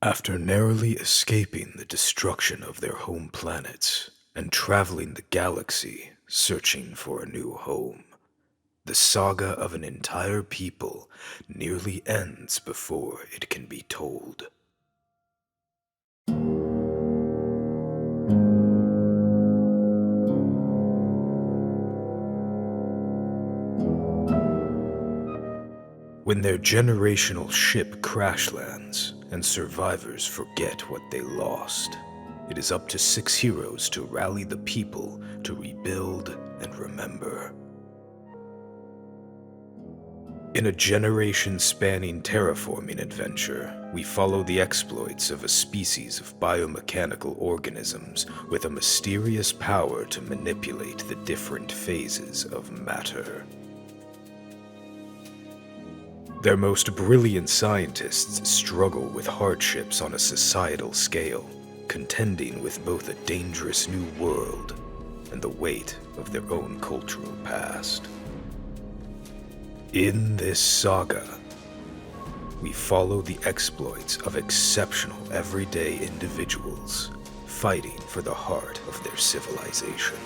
After narrowly escaping the destruction of their home planets and traveling the galaxy searching for a new home, the saga of an entire people nearly ends before it can be told. When their generational ship crash lands and survivors forget what they lost, it is up to 6 heroes to rally the people to rebuild and remember. In a generation-spanning terraforming adventure, we follow the exploits of a species of biomechanical organisms with a mysterious power to manipulate the different phases of matter. Their most brilliant scientists struggle with hardships on a societal scale, contending with both a dangerous new world and the weight of their own cultural past. In this saga, we follow the exploits of exceptional everyday individuals fighting for the heart of their civilization.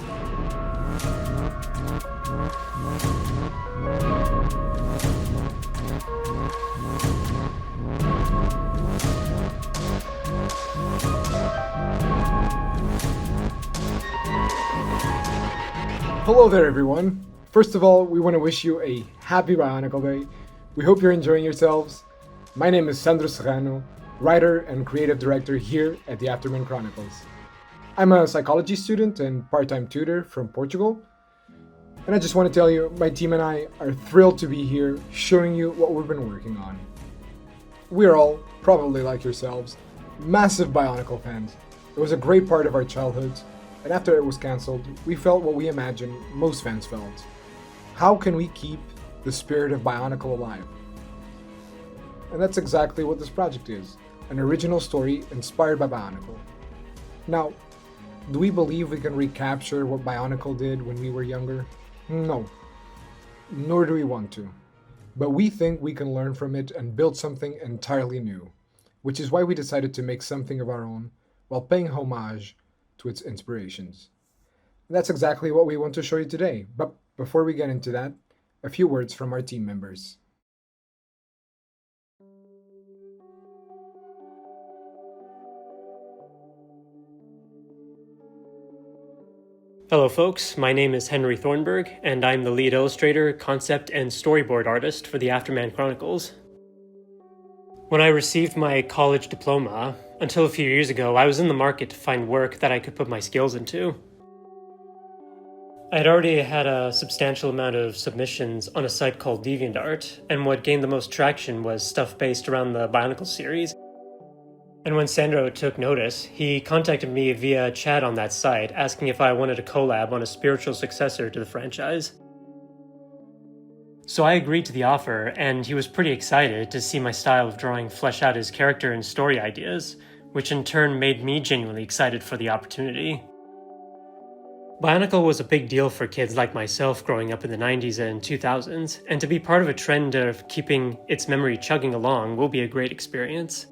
Hello there, everyone. First of all, we want to wish you a happy Bionicle Day. We hope you're enjoying yourselves. My name is Sandro Serrano, writer and creative director here at the Afterman Chronicles. I'm a psychology student and part-time tutor from Portugal. And I just want to tell you, my team and I are thrilled to be here showing you what we've been working on. We're all, probably like yourselves, massive Bionicle fans. It was a great part of our childhoods, and after it was cancelled, we felt what we imagine most fans felt. How can we keep the spirit of Bionicle alive? And that's exactly what this project is, an original story inspired by Bionicle. Now, do we believe we can recapture what Bionicle did when we were younger? No, nor do we want to. But we think we can learn from it and build something entirely new, which is why we decided to make something of our own while paying homage to its inspirations. And that's exactly what we want to show you today. But before we get into that, a few words from our team members. Hello folks, my name is Henry Thornburg, and I'm the lead illustrator, concept, and storyboard artist for the Afterman Chronicles. When I received my college diploma, until a few years ago, I was in the market to find work that I could put my skills into. I had already had a substantial amount of submissions on a site called DeviantArt, and what gained the most traction was stuff based around the Bionicle series. And when Sandro took notice, he contacted me via chat on that site, asking if I wanted a collab on a spiritual successor to the franchise. So I agreed to the offer, and he was pretty excited to see my style of drawing flesh out his character and story ideas, which in turn made me genuinely excited for the opportunity. Bionicle was a big deal for kids like myself growing up in the 90s and 2000s, and to be part of a trend of keeping its memory chugging along will be a great experience.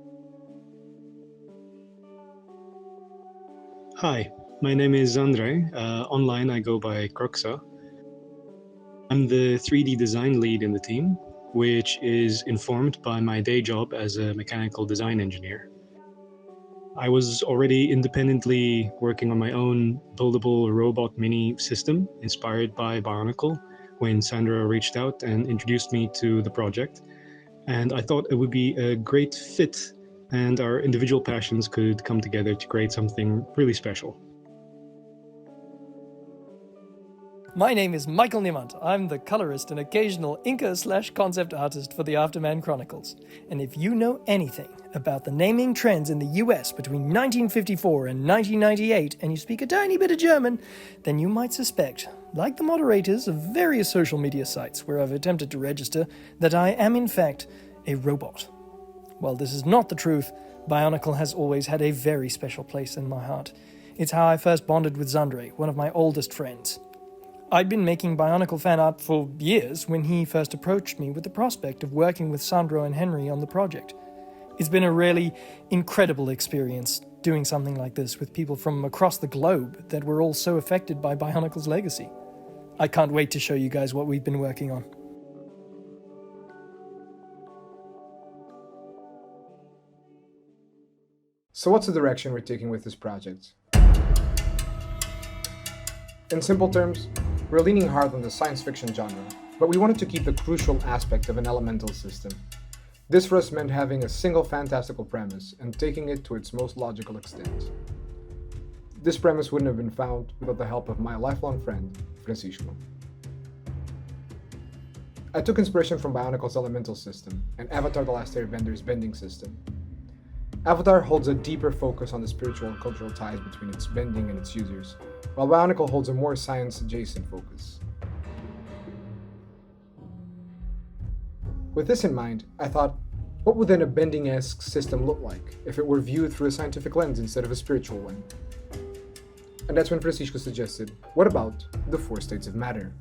Hi, my name is Andre. Online I go by Croxa. I'm the 3D design lead in the team, which is informed by my day job as a mechanical design engineer. I was already independently working on my own buildable robot mini system inspired by Bionicle when Sandra reached out and introduced me to the project, and I thought it would be a great fit and our individual passions could come together to create something really special. My name is Michael Niemand. I'm the colorist and occasional inker/concept artist for the Afterman Chronicles. And if you know anything about the naming trends in the US between 1954 and 1998, and you speak a tiny bit of German, then you might suspect, like the moderators of various social media sites where I've attempted to register, that I am in fact a robot. While this is not the truth, Bionicle has always had a very special place in my heart. It's how I first bonded with Zandre, one of my oldest friends. I'd been making Bionicle fan art for years when he first approached me with the prospect of working with Sandro and Henry on the project. It's been a really incredible experience doing something like this with people from across the globe that were all so affected by Bionicle's legacy. I can't wait to show you guys what we've been working on. So what's the direction we're taking with this project? In simple terms, we're leaning hard on the science fiction genre, but we wanted to keep the crucial aspect of an elemental system. This for us meant having a single fantastical premise and taking it to its most logical extent. This premise wouldn't have been found without the help of my lifelong friend, Francisco. I took inspiration from Bionicle's elemental system and Avatar: The Last Airbender's bending system. Avatar holds a deeper focus on the spiritual and cultural ties between its bending and its users, while Bionicle holds a more science-adjacent focus. With this in mind, I thought, what would then a bending-esque system look like if it were viewed through a scientific lens instead of a spiritual one? And that's when Francisco suggested, what about the 4 states of matter?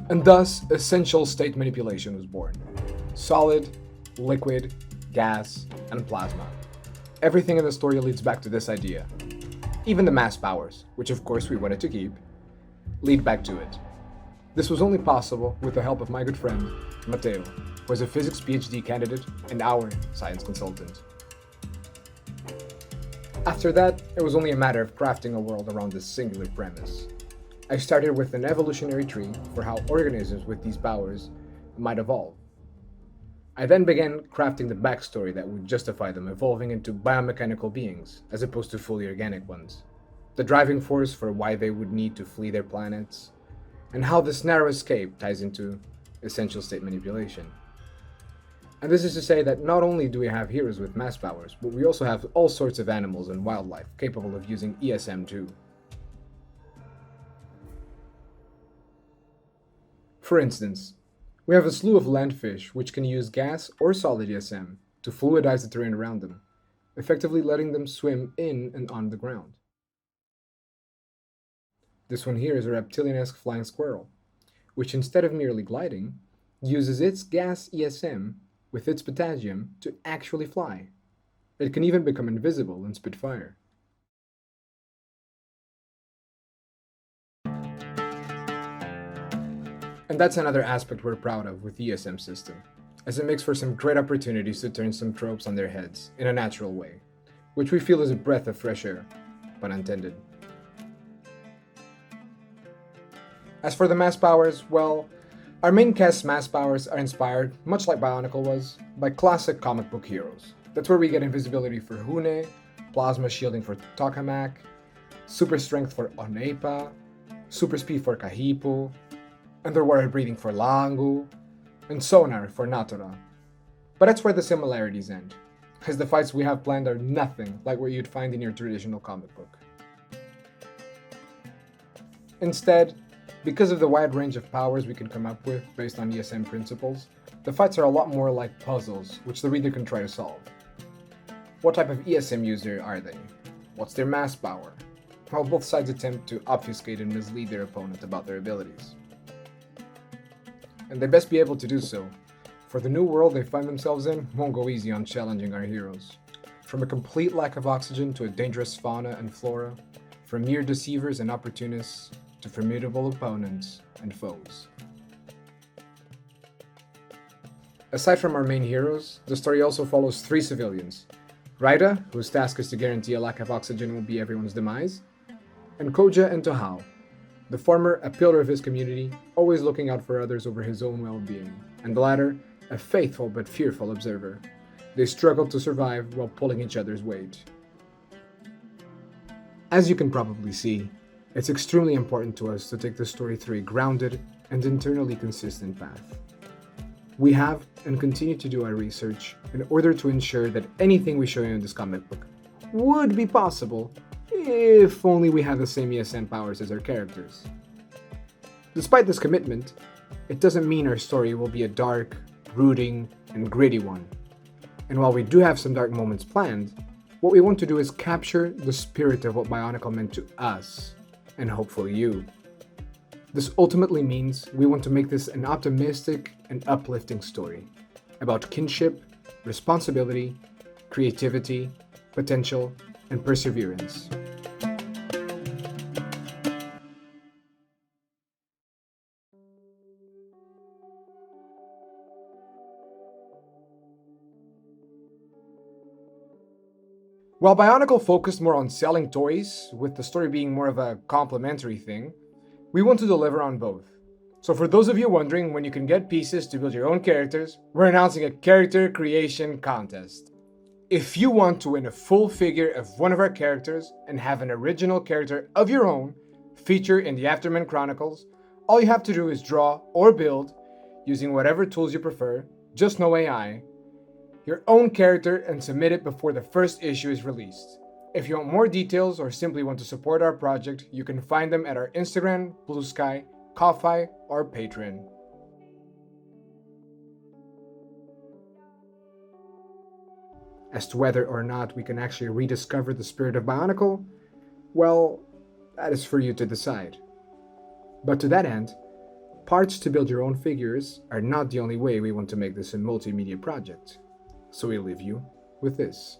And thus, essential state manipulation was born. Solid, liquid, gas, and plasma. Everything in the story leads back to this idea. Even the mass powers, which of course we wanted to keep, lead back to it. This was only possible with the help of my good friend, Mateo, who was a physics PhD candidate and our science consultant. After that, it was only a matter of crafting a world around this singular premise. I started with an evolutionary tree for how organisms with these powers might evolve. I then began crafting the backstory that would justify them evolving into biomechanical beings, as opposed to fully organic ones. The driving force for why they would need to flee their planets, and how this narrow escape ties into essential state manipulation. And this is to say that not only do we have heroes with mass powers, but we also have all sorts of animals and wildlife capable of using ESM too. For instance, we have a slew of landfish which can use gas or solid ESM to fluidize the terrain around them, effectively letting them swim in and on the ground. This one here is a reptilian-esque flying squirrel, which instead of merely gliding, uses its gas ESM with its potassium to actually fly. It can even become invisible and spit fire. And that's another aspect we're proud of with the ESM system, as it makes for some great opportunities to turn some tropes on their heads in a natural way, which we feel is a breath of fresh air, pun intended. As for the mass powers, well, our main cast's mass powers are inspired, much like Bionicle was, by classic comic book heroes. That's where we get invisibility for Hune, plasma shielding for Tokamak, super strength for Onepa, super speed for Kahipo, underwater breathing for Langu, and sonar for Natora. But that's where the similarities end, as the fights we have planned are nothing like what you'd find in your traditional comic book. Instead, because of the wide range of powers we can come up with based on ESM principles, the fights are a lot more like puzzles, which the reader can try to solve. What type of ESM user are they? What's their mass power? While both sides attempt to obfuscate and mislead their opponent about their abilities. And they best be able to do so, for the new world they find themselves in won't go easy on challenging our heroes. From a complete lack of oxygen to a dangerous fauna and flora, from mere deceivers and opportunists to formidable opponents and foes. Aside from our main heroes, the story also follows 3 civilians. Raida, whose task is to guarantee a lack of oxygen will be everyone's demise, and Koja and Tohao, the former a pillar of his community, always looking out for others over his own well-being, and the latter a faithful but fearful observer. They struggle to survive while pulling each other's weight. As you can probably see, it's extremely important to us to take the story through a grounded and internally consistent path. We have and continue to do our research in order to ensure that anything we show you in this comic book would be possible if only we have the same ESM powers as our characters. Despite this commitment, it doesn't mean our story will be a dark, brooding, and gritty one. And while we do have some dark moments planned, what we want to do is capture the spirit of what Bionicle meant to us, and hopefully you. This ultimately means we want to make this an optimistic and uplifting story, about kinship, responsibility, creativity, potential, and perseverance. While Bionicle focused more on selling toys, with the story being more of a complementary thing, we want to deliver on both. So for those of you wondering when you can get pieces to build your own characters, we're announcing a character creation contest. If you want to win a full figure of one of our characters and have an original character of your own featured in the Afterman Chronicles, all you have to do is draw or build, using whatever tools you prefer, just no AI, your own character and submit it before the first issue is released. If you want more details or simply want to support our project, you can find them at our Instagram, Blue Sky, Ko-Fi, or Patreon. As to whether or not we can actually rediscover the spirit of Bionicle, well, that is for you to decide. But to that end, parts to build your own figures are not the only way we want to make this a multimedia project. So we leave you with this.